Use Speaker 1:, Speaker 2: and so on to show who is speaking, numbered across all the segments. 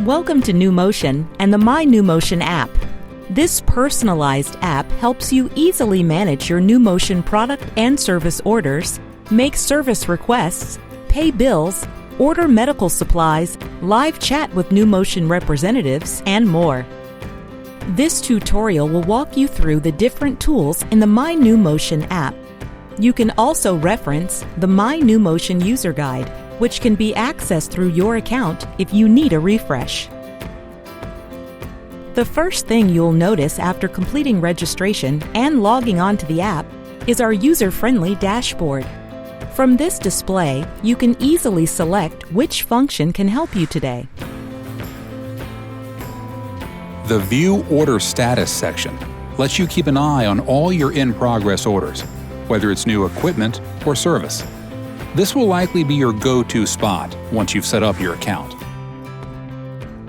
Speaker 1: Welcome to NuMotion and the MyNumotion app. This personalized app helps you easily manage your NuMotion product and service orders, make service requests, pay bills, order medical supplies, live chat with NuMotion representatives, and more. This tutorial will walk you through the different tools in the MyNumotion app. You can also reference the MyNumotion user guide, which can be accessed through your account if you need a refresh. The first thing you'll notice after completing registration and logging on to the app is our user-friendly dashboard. From this display, you can easily select which function can help you today.
Speaker 2: The View Order Status section lets you keep an eye on all your in-progress orders, whether it's new equipment or service. This will likely be your go-to spot once you've set up your account.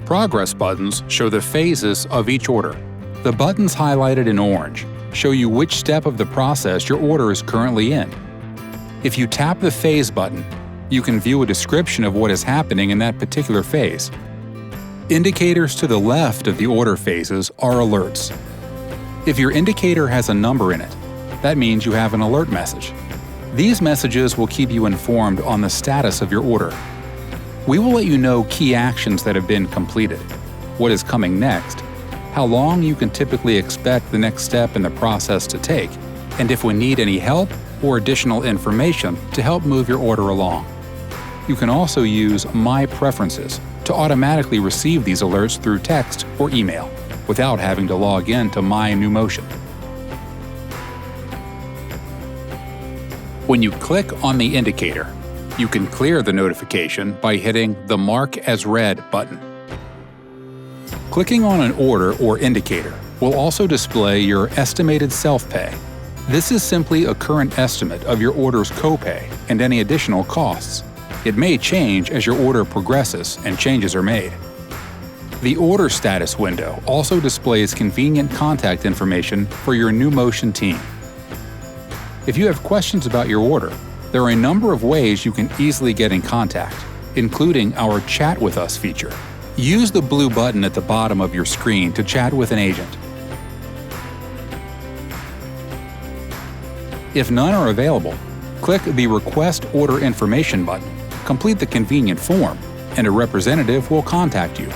Speaker 2: Progress buttons show the phases of each order. The buttons highlighted in orange show you which step of the process your order is currently in. If you tap the Phase button, you can view a description of what is happening in that particular phase. Indicators to the left of the order phases are alerts. If your indicator has a number in it, that means you have an alert message. These messages will keep you informed on the status of your order. We will let you know key actions that have been completed, what is coming next, how long you can typically expect the next step in the process to take, and if we need any help or additional information to help move your order along. You can also use My Preferences to automatically receive these alerts through text or email without having to log in to MyNumotion. When you click on the indicator, you can clear the notification by hitting the Mark as Read button. Clicking on an order or indicator will also display your estimated self-pay. This is simply a current estimate of your order's copay and any additional costs. It may change as your order progresses and changes are made. The Order Status window also displays convenient contact information for your NuMotion team. If you have questions about your order, there are a number of ways you can easily get in contact, including our Chat with Us feature. Use the blue button at the bottom of your screen to chat with an agent. If none are available, click the Request Order Information button, complete the convenient form, and a representative will contact you.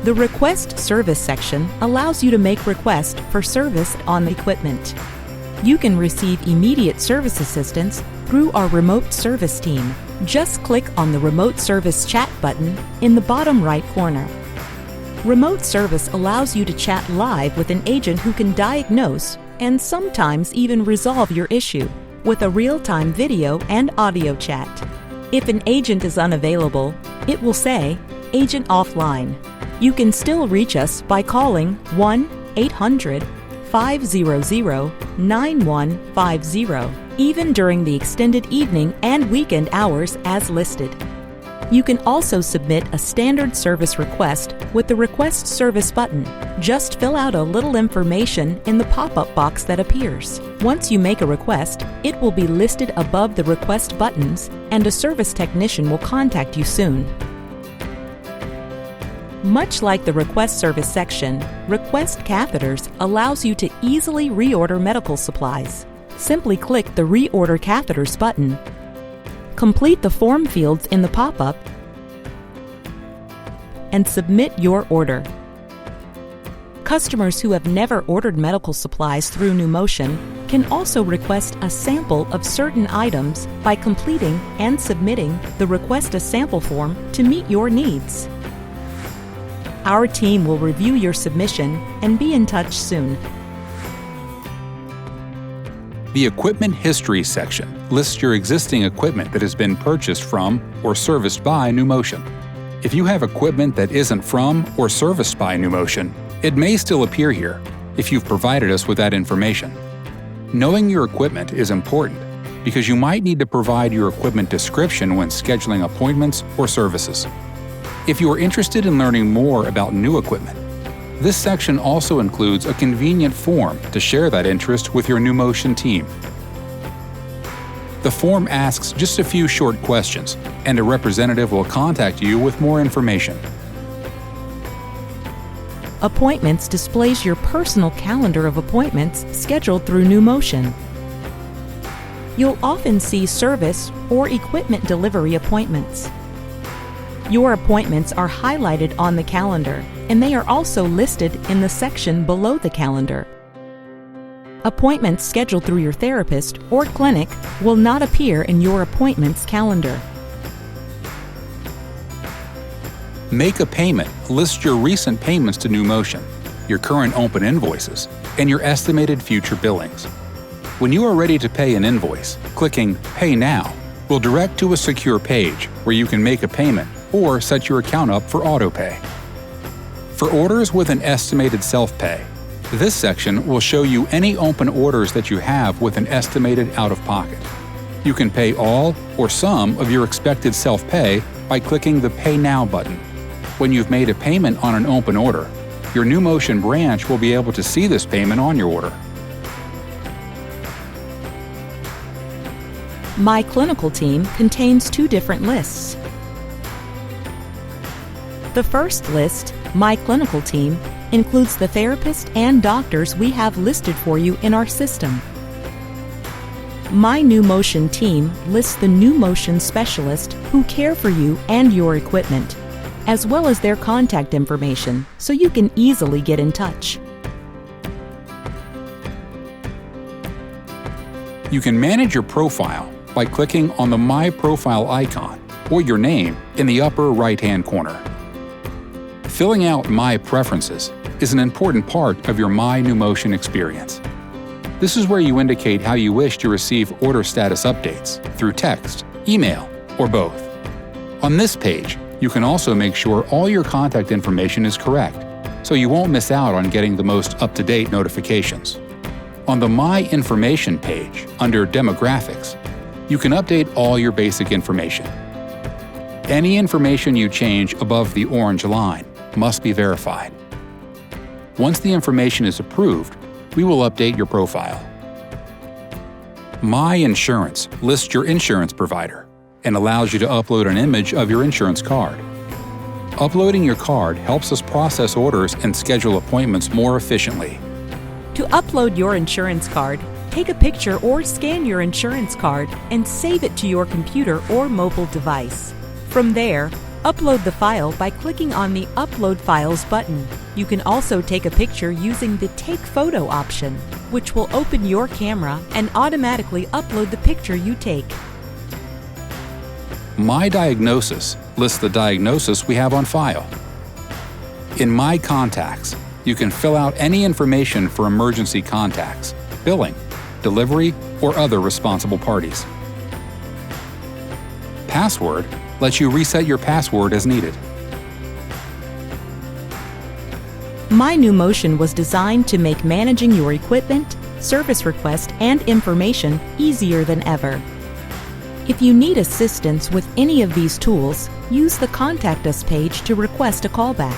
Speaker 1: The Request Service section allows you to make requests for service on the equipment. You can receive immediate service assistance through our remote service team. Just click on the Remote Service Chat button in the bottom right corner. Remote service allows you to chat live with an agent who can diagnose and sometimes even resolve your issue with a real-time video and audio chat. If an agent is unavailable, it will say, "Agent offline." You can still reach us by calling 1-800-500-9150, even during the extended evening and weekend hours as listed. You can also submit a standard service request with the Request Service button. Just fill out a little information in the pop-up box that appears. Once you make a request, it will be listed above the request buttons, and a service technician will contact you soon. Much like the Request Service section, Request Catheters allows you to easily reorder medical supplies. Simply click the Reorder Catheters button. Complete the form fields in the pop-up and submit your order. Customers who have never ordered medical supplies through NuMotion can also request a sample of certain items by completing and submitting the Request a Sample form to meet your needs. Our team will review your submission and be in touch soon.
Speaker 2: The Equipment History section lists your existing equipment that has been purchased from or serviced by NuMotion. If you have equipment that isn't from or serviced by NuMotion, it may still appear here if you've provided us with that information. Knowing your equipment is important because you might need to provide your equipment description when scheduling appointments or services. If you are interested in learning more about new equipment, this section also includes a convenient form to share that interest with your NuMotion team. The form asks just a few short questions, and a representative will contact you with more information.
Speaker 1: Appointments displays your personal calendar of appointments scheduled through MyNumotion. You'll often see service or equipment delivery appointments. Your appointments are highlighted on the calendar, and they are also listed in the section below the calendar. Appointments scheduled through your therapist or clinic will not appear in your appointments calendar.
Speaker 2: Make a Payment lists your recent payments to MyNumotion, your current open invoices, and your estimated future billings. When you are ready to pay an invoice, clicking Pay Now will direct to a secure page where you can make a payment or set your account up for autopay. For orders with an estimated self-pay, this section will show you any open orders that you have with an estimated out-of-pocket. You can pay all or some of your expected self-pay by clicking the Pay Now button. When you've made a payment on an open order, your MyNumotion branch will be able to see this payment on your order.
Speaker 1: My Clinical Team contains two different lists. The first list, My Clinical Team, includes the therapist and doctors we have listed for you in our system. My MyNumotion Team lists the MyNumotion specialist who care for you and your equipment, as well as their contact information so you can easily get in touch.
Speaker 2: You can manage your profile by clicking on the myProfile icon or your name in the upper right-hand corner. Filling out My Preferences is an important part of your MyNumotion experience. This is where you indicate how you wish to receive order status updates through text, email, or both. On this page, you can also make sure all your contact information is correct, so you won't miss out on getting the most up-to-date notifications. On the My Information page, under Demographics, you can update all your basic information. Any information you change above the orange line must be verified. Once the information is approved, we will update your profile. My Insurance lists your insurance provider and allows you to upload an image of your insurance card. Uploading your card helps us process orders and schedule appointments more efficiently.
Speaker 1: To upload your insurance card, take a picture or scan your insurance card and save it to your computer or mobile device. From there, upload the file by clicking on the Upload Files button. You can also take a picture using the Take Photo option, which will open your camera and automatically upload the picture you take.
Speaker 2: My Diagnosis lists the diagnosis we have on file. In My Contacts, you can fill out any information for emergency contacts, billing, delivery, or other responsible parties. Password lets you reset your password as needed.
Speaker 1: MyNumotion was designed to make managing your equipment, service request, and information easier than ever. If you need assistance with any of these tools, use the Contact Us page to request a callback.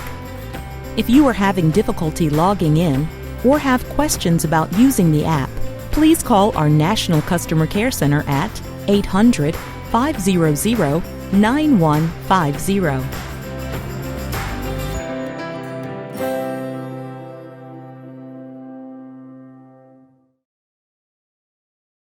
Speaker 1: If you are having difficulty logging in or have questions about using the app, please call our National Customer Care Center at 800-500-9150.